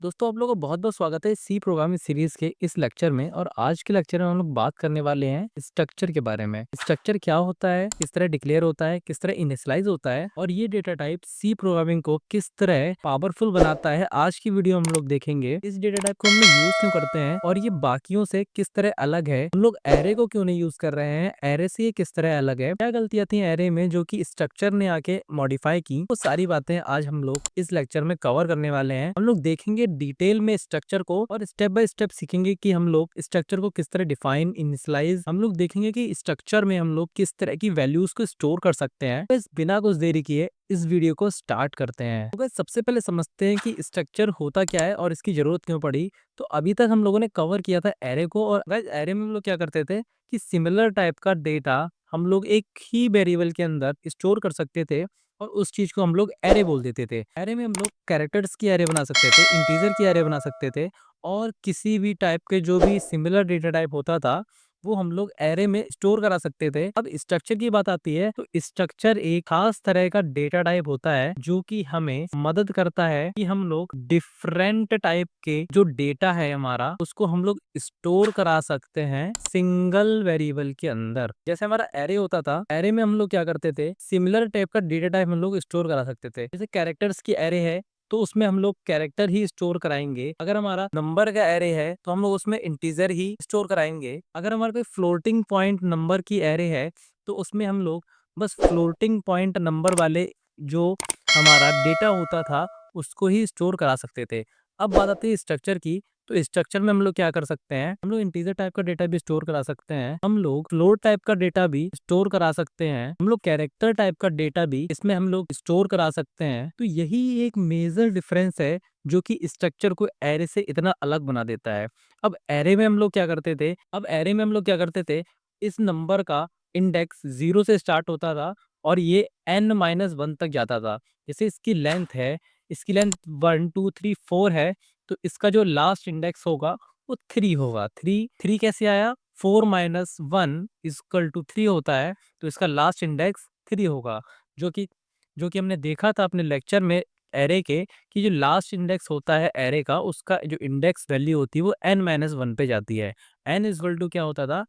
दोस्तों आप लोगों का बहुत बहुत स्वागत है सी प्रोग्रामिंग सीरीज के इस लेक्चर में। और आज के लेक्चर में हम लोग बात करने वाले हैं स्ट्रक्चर के बारे में। स्ट्रक्चर क्या होता है, किस तरह डिक्लेयर होता है, किस तरह इनिशियलाइज होता है और ये डेटा टाइप सी प्रोग्रामिंग को किस तरह पावरफुल बनाता है। आज की वीडियो हम लोग देखेंगे इस डेटा टाइप को हम लोग यूज क्यों करते हैं और ये बाकियों से किस तरह अलग है। हम लोग एरे को क्यों नहीं यूज कर रहे हैं, एरे से ये किस तरह अलग है, क्या गलतियां थी एरे में जो कि स्ट्रक्चर ने आके मॉडिफाई की। वो सारी बातें आज हम लोग इस लेक्चर में कवर करने वाले हैं। हम लोग देखेंगे डिटेल में स्ट्रक्चर को और स्टेप बाय स्टेप सीखेंगे कि हम लोग स्ट्रक्चर को किस तरह डिफाइन इनिशियलाइज। हम लोग देखेंगे कि स्ट्रक्चर में हम लोग किस तरह की वैल्यूज को स्टोर कर सकते हैं। तो बिना कुछ देरी किए इस वीडियो को स्टार्ट करते हैं। तो गाइस सबसे पहले समझते हैं कि स्ट्रक्चर होता क्या है और इसकी जरूरत क्यों पड़ी। तो अभी तक हम लोगों ने कवर किया था एरे को, और गाइस एरे में हम लोग क्या करते थे कि सिमिलर टाइप का डेटा हम लोग एक ही वेरिएबल के अंदर स्टोर कर सकते थे और उस चीज को हम लोग एरे बोल देते थे। एरे में हम लोग कैरेक्टर्स की एरे बना सकते थे, इंटीजर की एरे बना सकते थे और किसी भी टाइप के जो भी सिमिलर डेटा टाइप होता था वो हम लोग एरे में स्टोर करा सकते थे। अब स्ट्रक्चर की बात आती है तो स्ट्रक्चर एक खास तरह का डेटा टाइप होता है जो कि हमें मदद करता है कि हम लोग डिफरेंट टाइप के जो डेटा है हमारा उसको हम लोग स्टोर करा सकते हैं सिंगल वेरिएबल के अंदर। जैसे हमारा एरे होता था, एरे में हम लोग क्या करते थे, सिमिलर टाइप का डेटा टाइप हम लोग स्टोर करा सकते थे। जैसे कैरेक्टर्स की एरे है तो उसमें हम लोग कैरेक्टर ही स्टोर कराएंगे। अगर हमारा नंबर का एरे है तो हम लोग उसमें इंटीजर ही स्टोर कराएंगे। अगर हमारे पे फ्लोटिंग पॉइंट नंबर की एरे है तो उसमें हम लोग बस फ्लोटिंग पॉइंट नंबर वाले जो हमारा डेटा होता था उसको ही स्टोर करा सकते थे। अब बात आती है स्ट्रक्चर की। तो स्ट्रक्चर में हम लोग क्या कर सकते हैं, हम लोग इंटीजर टाइप का डेटा भी स्टोर करा सकते हैं, हम लोग फ्लोट टाइप का डेटा भी स्टोर करा सकते हैं, हम लोग कैरेक्टर टाइप का डेटा भी इसमें हम लोग स्टोर करा सकते हैं। तो यही एक मेजर डिफरेंस है जो कि स्ट्रक्चर को एरे से इतना अलग बना देता है। अब एरे में हम लोग क्या करते थे, इस नंबर का इंडेक्स 0 से स्टार्ट होता था और ये n-1 तक जाता था। जैसे इसकी लेंथ है, इसकी लेंथ 1 2 3 4 है तो इसका जो लास्ट इंडेक्स होगा वो 3 होगा। 3 कैसे आया, 4 माइनस 1 इक्वल टू 3 होता है तो इसका लास्ट इंडेक्स 3 होगा। जो कि हमने देखा था अपने लेक्चर में एरे के कि जो लास्ट इंडेक्स होता है एरे का उसका जो इंडेक्स वैल्यू होती है वो n-1 पे जाती है। n इक्वल टू क्या होता था,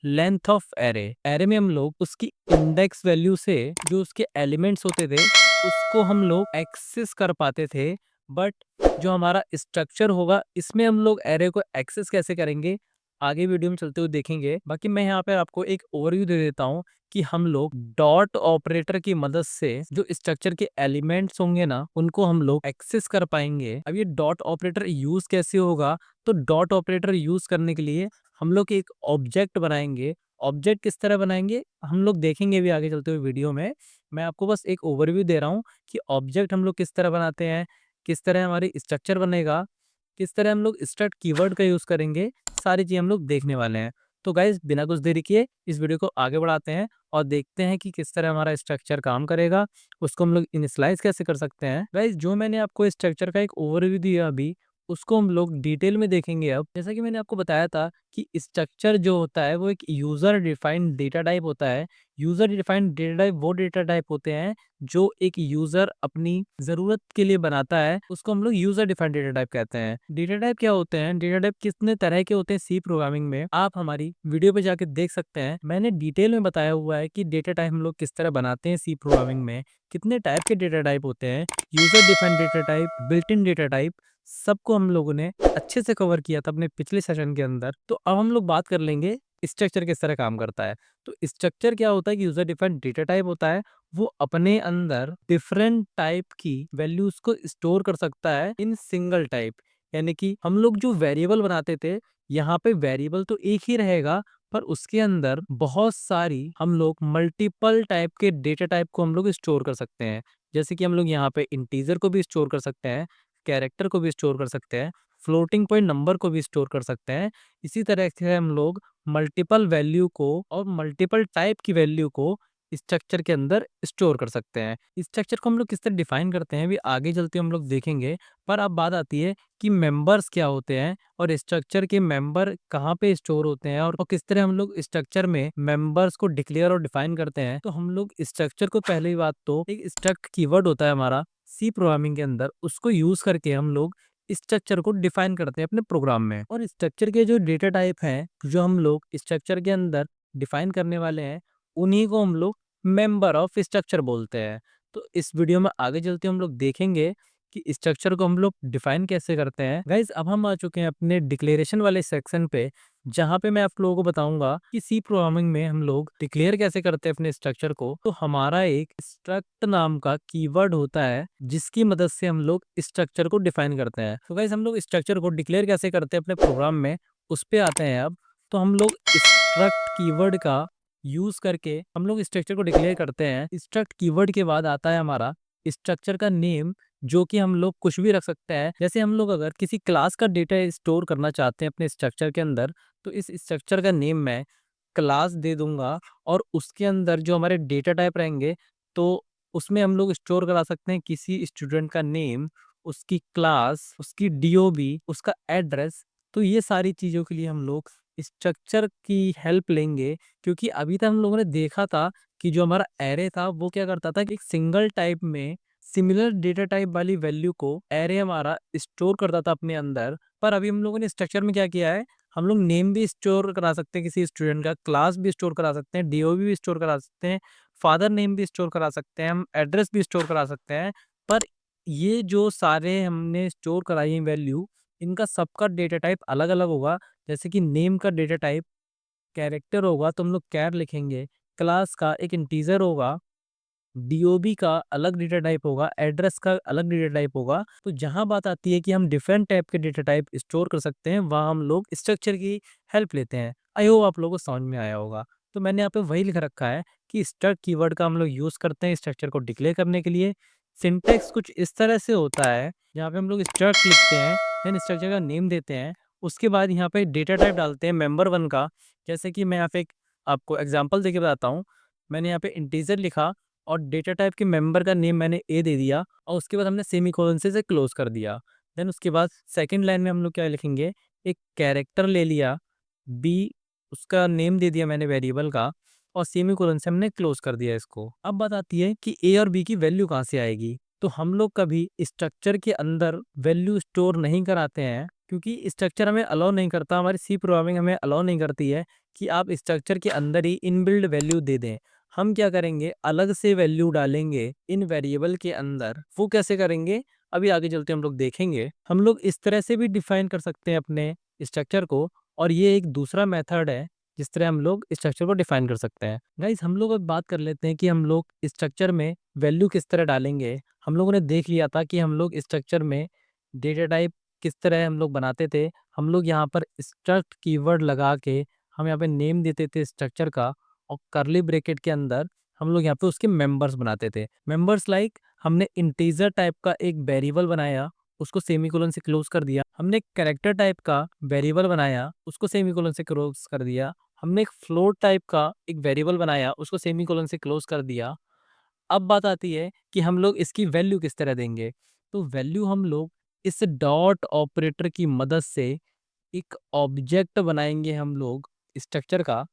लेंथ ऑफ एरे। एरे में हम लोग उसकी इंडेक्स वैल्यू से जो उसके एलिमेंट्स होते थे उसको हम लोग एक्सेस कर पाते थे। बट जो हमारा स्ट्रक्चर होगा इसमें हम लोग एरे को एक्सेस कैसे करेंगे आगे वीडियो में चलते हुए देखेंगे। बाकी मैं यहाँ पे आपको एक ओवरव्यू दे देता हूँ कि हम लोग डॉट ऑपरेटर की मदद से जो स्ट्रक्चर के एलिमेंट्स होंगे ना उनको हम लोग एक्सेस कर पाएंगे। अब ये डॉट ऑपरेटर यूज कैसे होगा, तो डॉट ऑपरेटर यूज करने के लिए हम लोग एक ऑब्जेक्ट बनाएंगे। ऑब्जेक्ट किस तरह बनाएंगे हम लोग देखेंगे भी आगे चलते हुए वीडियो में। मैं आपको बस एक ओवरव्यू दे रहा हूँ कि ऑब्जेक्ट हम लोग किस तरह बनाते हैं, किस तरह हमारी स्ट्रक्चर बनेगा, किस तरह हम लोग स्ट्रक्ट कीवर्ड का यूज करेंगे, सारी चीज हम लोग देखने वाले हैं। तो गाइज बिना कुछ देरी किए इस वीडियो को आगे बढ़ाते हैं और देखते हैं कि किस तरह हमारा स्ट्रक्चर काम करेगा, उसको हम लोग इनिशियलाइज कैसे कर सकते हैं। गाइज जो मैंने आपको स्ट्रक्चर का एक ओवरव्यू दिया अभी उसको हम लोग डिटेल में देखेंगे। अब जैसा कि मैंने आपको बताया था कि स्ट्रक्चर जो होता है वो एक यूजर डिफाइंड डेटा टाइप होता है। यूजर डिफाइंड डेटा टाइप वो डेटा टाइप होते हैं जो एक यूजर अपनी जरूरत के लिए बनाता है, उसको हम लोग यूजर डिफाइंड डेटा टाइप कहते हैं। डेटा टाइप क्या होते हैं, डेटा टाइप कितने तरह के होते हैं सी प्रोग्रामिंग में आप हमारी वीडियो पे जाके देख सकते हैं। मैंने डिटेल में बताया हुआ है कि डेटा टाइप हम लोग किस तरह बनाते हैं सी प्रोग्रामिंग में, कितने टाइप के डेटा टाइप होते हैं, user defined data type, built in data type, सबको हम लोगों ने अच्छे से कवर किया था अपने पिछले सेशन के अंदर। तो अब हम लोग बात कर लेंगे स्ट्रक्चर किस तरह काम करता है। तो स्ट्रक्चर क्या होता है कि यूजर डिफाइंड डेटा टाइप होता है, वो अपने अंदर डिफरेंट टाइप की वैल्यूज को स्टोर कर सकता है इन सिंगल टाइप। यानी कि हम लोग जो वेरिएबल बनाते थे यहाँ पे वेरिएबल तो एक ही रहेगा पर उसके अंदर बहुत सारी हम लोग मल्टीपल टाइप के डेटा टाइप को हम लोग स्टोर कर सकते हैं। जैसे कि हम लोग यहाँ पे इंटीजर को भी स्टोर कर सकते हैं, कैरेक्टर को भी स्टोर कर सकते हैं, फ्लोटिंग पॉइंट नंबर को भी स्टोर कर सकते हैं। इसी तरह से हम लोग मल्टीपल वैल्यू को और मल्टीपल टाइप की वैल्यू को स्ट्रक्चर के अंदर स्टोर कर सकते हैं। स्ट्रक्चर को हम लोग किस तरह डिफाइन करते हैं भी आगे चलते हम लोग देखेंगे। पर अब बात आती है कि मेंबर्स क्या होते हैं और स्ट्रक्चर के मेंबर कहाँ पे स्टोर होते हैं और किस तरह हम लोग स्ट्रक्चर में मेंबर्स को डिक्लेयर और डिफाइन करते हैं। तो हम लोग स्ट्रक्चर को पहली बात तो एक स्ट्रक्ट कीवर्ड होता है हमारा सी प्रोग्रामिंग के अंदर, उसको यूज करके हम लोग स्ट्रक्चर को डिफाइन करते हैं अपने प्रोग्राम में। और स्ट्रक्चर के जो डेटा टाइप हैं जो हम लोग स्ट्रक्चर के अंदर डिफाइन करने वाले हैं, उन्हीं को हम लोग मेंबर ऑफ स्ट्रक्चर बोलते हैं। तो इस वीडियो में आगे चलते हम लोग देखेंगे कि स्ट्रक्चर को हम लोग डिफाइन कैसे करते हैं। गाइज अब हम आ चुके हैं अपने डिक्लेरेशन वाले सेक्शन पे, जहाँ पे मैं आप लोगों को बताऊंगा कि सी प्रोग्रामिंग में हम लोग डिक्लेयर कैसे करते हैं अपने स्ट्रक्चर को। तो हमारा एक स्ट्रक्ट नाम का कीवर्ड होता है जिसकी मदद से हम लोग स्ट्रक्चर को डिफाइन करते हैं। तो गाइज हम लोग स्ट्रक्चर को डिक्लेयर कैसे करते हैं अपने प्रोग्राम में, उस पे आते हैं अब। तो हम लोग स्ट्रक्ट कीवर्ड का यूज करके हम लोग स्ट्रक्चर को डिक्लेयर करते हैं। स्ट्रक्ट कीवर्ड के बाद आता है हमारा स्ट्रक्चर का नेम, जो कि हम लोग कुछ भी रख सकते हैं। जैसे हम लोग अगर किसी क्लास का डेटा स्टोर करना चाहते हैं अपने स्ट्रक्चर के अंदर, तो इस स्ट्रक्चर का नेम मैं क्लास दे दूंगा और उसके अंदर जो हमारे डेटा टाइप रहेंगे, तो उसमें हम लोग स्टोर करा सकते हैं किसी स्टूडेंट का नेम, उसकी क्लास, उसकी डीओबी, उसका एड्रेस। तो ये सारी चीज़ों के लिए हम लोग स्ट्रक्चर की हेल्प लेंगे, क्योंकि अभी तक हम लोगों ने देखा था कि जो हमारा एरे था वो क्या करता था कि एक सिंगल टाइप में सिमिलर डेटा टाइप वाली वैल्यू को एरे हमारा स्टोर करता था अपने अंदर। पर अभी हम लोगों ने स्ट्रक्चर में क्या किया है, हम लोग नेम भी स्टोर करा सकते हैं किसी स्टूडेंट का, क्लास भी स्टोर करा सकते हैं, डीओबी भी स्टोर करा सकते हैं, फादर नेम भी स्टोर करा सकते हैं, हम एड्रेस भी स्टोर करा सकते हैं। पर ये जो सारे हमने स्टोर कराई है वैल्यू, इनका सबका डेटा टाइप अलग अलग होगा। जैसे कि नेम का डेटा टाइप कैरेक्टर होगा तो हम लोग कैर लिखेंगे, क्लास का एक इंटीजर होगा, डीओबी का अलग डेटा टाइप होगा, एड्रेस का अलग डेटा टाइप होगा। तो जहां बात आती है कि हम डिफरेंट टाइप के डेटा टाइप स्टोर कर सकते हैं, वहां हम लोग स्ट्रक्चर की हेल्प लेते हैं। आई होप आप लोगों को समझ में आया होगा। तो मैंने यहाँ पे वही लिख रखा है कि स्ट्रक्ट कीवर्ड का हम लोग यूज करते हैं स्ट्रक्चर को डिक्लेयर करने के लिए। सिंटेक्स कुछ इस तरह से होता है, जहाँ पे हम लोग स्ट्रक्ट लिखते हैं, देन स्ट्रक्चर का नेम देते हैं, उसके बाद यहाँ पे डेटा टाइप डालते हैं मेंबर वन का। जैसे कि मैं यहाँ पे एक आपको एग्जाम्पल देके बताता हूँ। मैंने यहाँ पे इंटीजर लिखा और डेटा टाइप के मेंबर का नेम मैंने ए दे दिया, और उसके बाद हमने सेमीकोलन से क्लोज कर दिया। देन उसके बाद सेकंड लाइन में हम लोग क्या लिखेंगे, एक कैरेक्टर ले लिया, बी उसका नेम दे दिया मैंने वेरिएबल का, और सेमीकोलन से हमने क्लोज कर दिया इसको। अब बात आती है कि ए और बी की वैल्यू कहाँ से आएगी। तो हम लोग कभी स्ट्रक्चर के अंदर वैल्यू स्टोर नहीं कराते हैं, क्योंकि स्ट्रक्चर हमें अलाउ नहीं करता, हमारी सी प्रोग्रामिंग हमें अलाउ नहीं करती है कि आप स्ट्रक्चर के अंदर ही इनबिल्ड वैल्यू दे दें। हम क्या करेंगे, अलग से वैल्यू डालेंगे इन वेरिएबल के अंदर। वो कैसे करेंगे, अभी आगे चलते हम लोग देखेंगे। हम लोग इस तरह से भी डिफाइन कर सकते हैं अपने स्ट्रक्चर को, और ये एक दूसरा मेथड है जिस तरह हम लोग स्ट्रक्चर को डिफाइन कर सकते हैं। गाइस हम लोग अब बात कर लेते हैं कि हम लोग स्ट्रक्चर में वैल्यू किस तरह डालेंगे। हम लोगों ने देख लिया था कि हम लोग स्ट्रक्चर में डेटा टाइप किस तरह हम लोग बनाते थे। हम लोग यहाँ पर स्ट्रक्ट कीवर्ड लगा के हम यहाँ पे नेम देते थे स्ट्रक्चर का, और करली ब्रैकेट के अंदर हम लोग यहाँ पे उसके मेंबर्स बनाते थे। मेंबर्स लाइक हमने इंटीजर टाइप का एक वेरिएबल बनाया, उसको सेमीकोलन से क्लोज कर दिया। हमने एक कैरेक्टर टाइप का वेरिएबल बनाया, उसको सेमीकोलन से क्लोज कर दिया। हमने एक फ्लोट टाइप का एक वेरिएबल बनाया, उसको सेमीकोलन से क्लोज कर दिया। अब बात आती है कि हम लोग इसकी वैल्यू किस तरह देंगे। तो वैल्यू हम लोग इस डॉट ऑपरेटर की मदद से एक ऑब्जेक्ट बनाएंगे हम लोग स्ट्रक्चर का,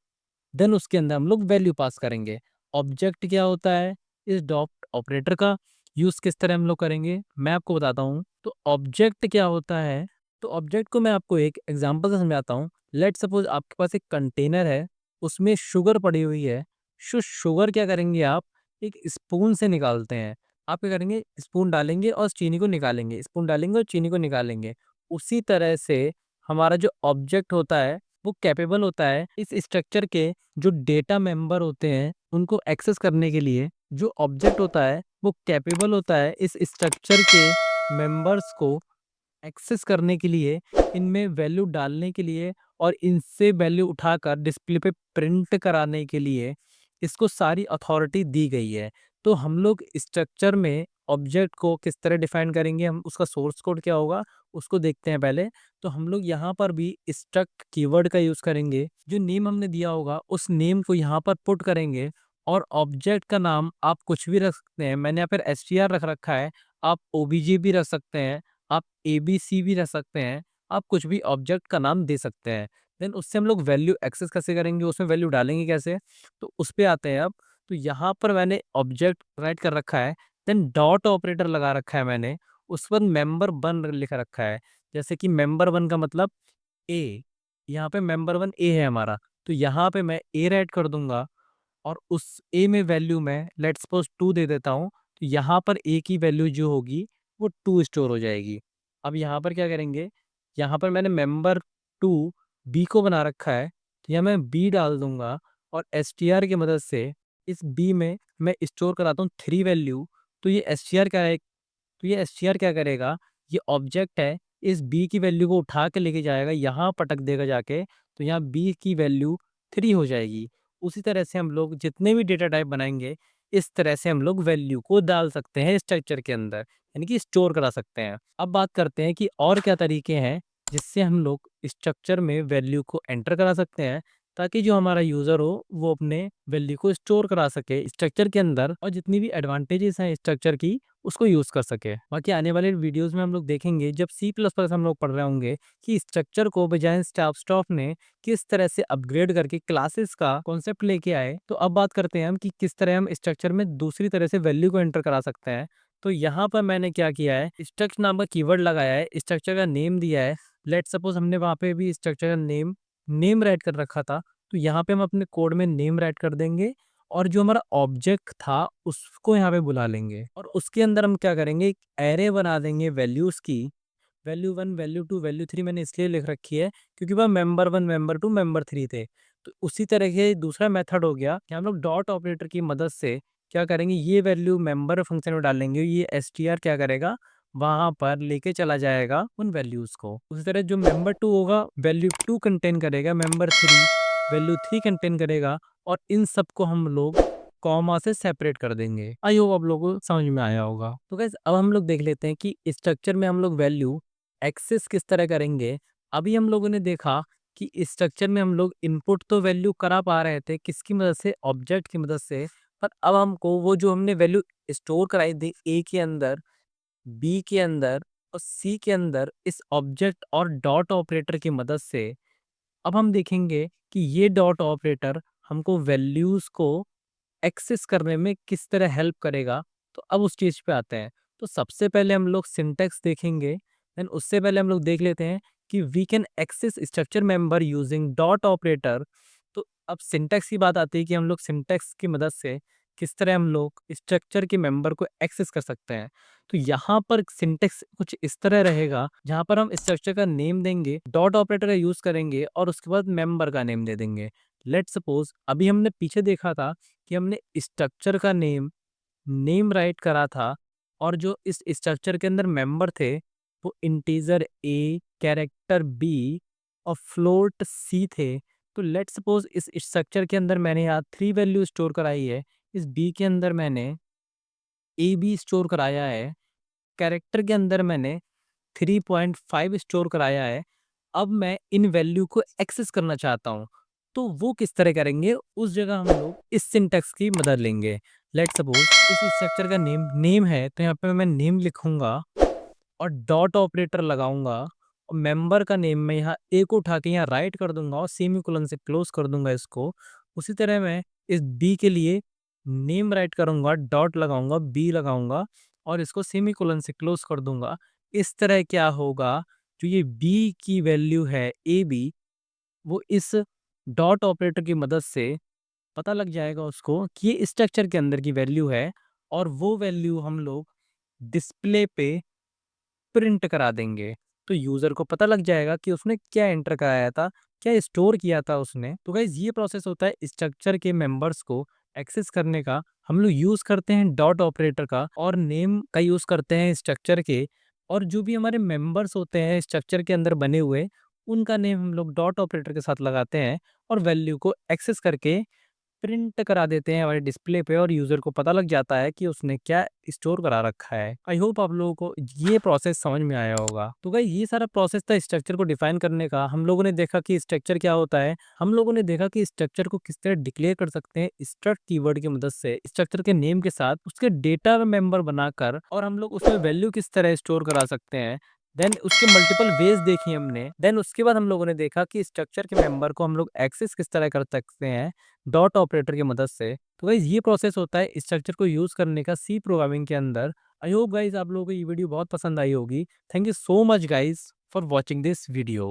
देन उसके अंदर हम लोग वैल्यू पास करेंगे। ऑब्जेक्ट क्या होता है, इस डॉट ऑपरेटर का यूज किस तरह हम लोग करेंगे मैं आपको बताता हूँ। तो ऑब्जेक्ट क्या होता है, तो ऑब्जेक्ट को मैं आपको एक एग्जांपल से समझाता हूँ। लेट सपोज आपके पास एक कंटेनर है, उसमें शुगर पड़ी हुई है। शुगर क्या करेंगे आप, एक स्पून से निकालते हैं। आप क्या करेंगे, स्पून डालेंगे और चीनी को निकालेंगे, स्पून डालेंगे और चीनी को निकालेंगे। उसी तरह से हमारा जो ऑब्जेक्ट होता है वो कैपेबल होता है इस स्ट्रक्चर के जो डेटा मेंबर होते हैं उनको एक्सेस करने के लिए। जो ऑब्जेक्ट होता है वो कैपेबल होता है इस स्ट्रक्चर के मेंबर्स को एक्सेस करने के लिए, इनमें वैल्यू डालने के लिए, और इनसे वैल्यू उठाकर डिस्प्ले पे प्रिंट कराने के लिए इसको सारी अथॉरिटी दी गई है। तो हम लोग स्ट्रक्चर में ऑब्जेक्ट को किस तरह डिफाइन करेंगे, हम उसका सोर्स कोड क्या होगा उसको देखते हैं पहले। तो हम लोग यहाँ पर भी स्ट्रक्ट कीवर्ड का यूज करेंगे। जो नेम हमने दिया होगा उस नेम को यहाँ पर पुट करेंगे, और ऑब्जेक्ट का नाम आप कुछ भी रख सकते हैं। मैंने यहाँ पर str रख रखा है, आप obj भी रख सकते हैं, आप ABC भी रख सकते हैं, आप कुछ भी ऑब्जेक्ट का नाम दे सकते हैं। देन उससे हम लोग वैल्यू एक्सेस कैसे करेंगे, उसमें वैल्यू डालेंगे कैसे, तो उस पे आते हैं अब। तो यहाँ पर मैंने ऑब्जेक्ट राइट कर रखा है, देन डॉट ऑपरेटर लगा रखा है मैंने, उसके बाद मेंबर वन लिखा रखा है। जैसे कि मेंबर वन का मतलब ए, यहाँ पे मेंबर वन ए है हमारा, तो यहाँ पे मैं ए ऐड कर दूंगा और उस ए में वैल्यू मैं लेट्स सपोज 2 दे देता हूँ, तो यहाँ पर ए की वैल्यू जो होगी वो 2 स्टोर हो जाएगी। अब यहाँ पर क्या करेंगे, यहाँ पर मैंने मेंबर 2 बी को बना रखा है, तो यहाँ मैं बी डाल दूंगा और एसटीआर की मदद से इस बी में मैं स्टोर कराता हूँ 3 वैल्यू। तो ये एसटीआर क्या है, तो ये एसटीआर क्या करेगा, ये ऑब्जेक्ट है, इस बी की वैल्यू को उठा के लेके जाएगा, यहाँ पटक देगा जाके, तो यहाँ बी की वैल्यू 3 हो जाएगी। उसी तरह से हम लोग जितने भी डेटा टाइप बनाएंगे, इस तरह से हम लोग वैल्यू को डाल सकते हैं स्ट्रक्चर के अंदर, यानी कि स्टोर करा सकते हैं। अब बात करते हैं कि और क्या तरीके हैं जिससे हम लोग स्ट्रक्चर में वैल्यू को एंटर करा सकते हैं, ताकि जो हमारा यूजर हो वो अपने वैल्यू को स्टोर करा सके स्ट्रक्चर के अंदर, और जितनी भी एडवांटेजेस हैं स्ट्रक्चर की उसको यूज कर सके। बाकी आने वाले वीडियोस में हम लोग देखेंगे, जब सी प्लस प्लस हम लोग पढ़ रहे होंगे, कि स्ट्रक्चर को बजाय स्टॉप ने किस तरह से अपग्रेड करके क्लासेस का कॉन्सेप्ट लेके आए। तो अब बात करते हैं हम कि किस तरह हम स्ट्रक्चर में दूसरी तरह से वैल्यू को एंटर करा सकते हैं। तो यहाँ पर मैंने क्या किया है, स्ट्रक्चर नाम का कीवर्ड लगाया है, स्ट्रक्चर का नेम दिया है। लेट सपोज हमने वहाँ पे भी स्ट्रक्चर का नेम राइट कर रखा था, तो यहाँ पे हम अपने कोड में नेम राइट कर देंगे और जो हमारा ऑब्जेक्ट था उसको यहाँ पे बुला लेंगे, और उसके अंदर हम क्या करेंगे, एक एरे बना देंगे वैल्यूज की। वैल्यू 1, वैल्यू 2, वैल्यू 3 मैंने इसलिए लिख रखी है क्योंकि वह मेंबर 1, मेंबर 2, मेंबर 3 थे। तो उसी तरह के दूसरा मेथड हो गया कि हम लोग डॉट ऑपरेटर की मदद से क्या करेंगे, ये वैल्यू मेंबर फंक्शन में डालेंगे, ये एसटीआर क्या करेगा, वहां पर लेके चला जाएगा उन वैल्यूज को। उसी तरह जो मेंबर 2 होगा वैल्यू 2 कंटेन करेगा, मेंबर 3 वैल्यू 3 कंटेन करेगा, और इन सबको हम लोग कॉमा से सेपरेट कर देंगे। आई होप आप लोगों को समझ में आया होगा। तो गाइस अब हम लोग देख लेते हैं कि स्ट्रक्चर में हम लोग वैल्यू एक्सेस किस तरह करेंगे। अभी हम लोगों ने देखा कि स्ट्रक्चर में हम लोग इनपुट तो वैल्यू करा पा रहे थे किसकी मदद से, ऑब्जेक्ट की मदद से, पर अब हमको वो जो हमने वैल्यू स्टोर कराई थी ए के अंदर, बी के अंदर और सी के अंदर, इस ऑब्जेक्ट और डॉट ऑपरेटर की मदद से अब हम देखेंगे कि ये डॉट ऑपरेटर हमको वैल्यूज को एक्सेस करने में किस तरह हेल्प करेगा। तो अब उस चीज पे आते हैं। तो सबसे पहले हम लोग सिंटेक्स देखेंगे, देन उससे पहले हम लोग देख लेते हैं कि we can access structure member using dot operator. तो अब सिंटेक्स की बात आती है कि हम लोग सिंटेक्स की मदद से किस तरह हम लोग स्ट्रक्चर के मेंबर को एक्सेस कर सकते हैं। तो यहाँ पर सिंटेक्स कुछ इस तरह रहेगा, जहाँ पर हम स्ट्रक्चर का नेम देंगे, डॉट ऑपरेटर का यूज करेंगे और उसके बाद मेंबर का नेम दे देंगे। लेट सपोज अभी हमने पीछे देखा था कि हमने स्ट्रक्चर का नेम राइट करा था, और जो इस स्ट्रक्चर के अंदर मेंबर थे वो इंटीजर ए, कैरेक्टर बी और फ्लोट सी थे। तो लेट सपोज इस स्ट्रक्चर के अंदर मैंने यहाँ 3 वैल्यू स्टोर कराई है, इस बी के अंदर मैंने ए बी स्टोर कराया है, कैरेक्टर के अंदर मैंने 3.5 स्टोर कराया है। अब मैं इन वैल्यू को एक्सेस करना चाहता हूँ, तो वो किस तरह करेंगे, उस जगह हम लोग इस सिंटेक्स की मदद लेंगे। लेट सपोज इस स्ट्रक्चर का नेम है, तो यहाँ पे मैं नेम लिखूंगा और डॉट ऑपरेटर लगाऊंगा, और मेंबर का नेम मैं यहाँ ए को उठा के यहाँ राइट कर दूंगा और सेमीकोलन से क्लोज कर दूंगा इसको। उसी तरह मैं इस बी के लिए नेम राइट करूंगा, डॉट लगाऊंगा, बी लगाऊंगा और इसको सेमीकोलन से क्लोज कर दूंगा। इस तरह क्या होगा, जो ये बी की वैल्यू है ए बी, वो इस डॉट ऑपरेटर की मदद से पता लग जाएगा उसको कि ये स्ट्रक्चर के अंदर की वैल्यू है, और वो वैल्यू हम लोग डिस्प्ले पे प्रिंट करा देंगे। तो यूजर को पता लग जाएगा कि उसने क्या एंटर कराया था, क्या स्टोर किया था उसने। तो गाइज ये प्रोसेस होता है स्ट्रक्चर के मेंबर्स को एक्सेस करने का। हम लोग यूज करते हैं डॉट ऑपरेटर का, और नेम का यूज करते हैं स्ट्रक्चर के, और जो भी हमारे मेंबर्स होते हैं स्ट्रक्चर के अंदर बने हुए, उनका नेम हम लोग डॉट ऑपरेटर के साथ लगाते हैं और वैल्यू को एक्सेस करके प्रिंट करा देते हैं हमारे डिस्प्ले पे, और यूजर को पता लग जाता है कि उसने क्या स्टोर करा रखा है। आई होप आप लोगों को ये प्रोसेस समझ में आया होगा। तो गाइस ये सारा प्रोसेस था स्ट्रक्चर को डिफाइन करने का। हम लोगों ने देखा कि स्ट्रक्चर क्या होता है, हम लोगों ने देखा कि स्ट्रक्चर को किस तरह डिक्लेयर कर सकते हैं स्ट्रक्ट कीवर्ड की मदद से, स्ट्रक्चर के नेम के साथ उसके डेटा मेंबर बनाकर, और हम लोग उसमें वैल्यू किस तरह स्टोर करा सकते हैं। देन उसके मल्टीपल वेज देखी हमने। देन उसके बाद हम लोगों ने देखा कि स्ट्रक्चर के मेंबर को हम लोग एक्सेस किस तरह कर सकते हैं डॉट ऑपरेटर की मदद से। तो गाइस ये प्रोसेस होता है स्ट्रक्चर को यूज करने का सी प्रोग्रामिंग के अंदर। आई होप गाइज आप लोगों को ये वीडियो बहुत पसंद आई होगी। Thank you so much guys for watching this video.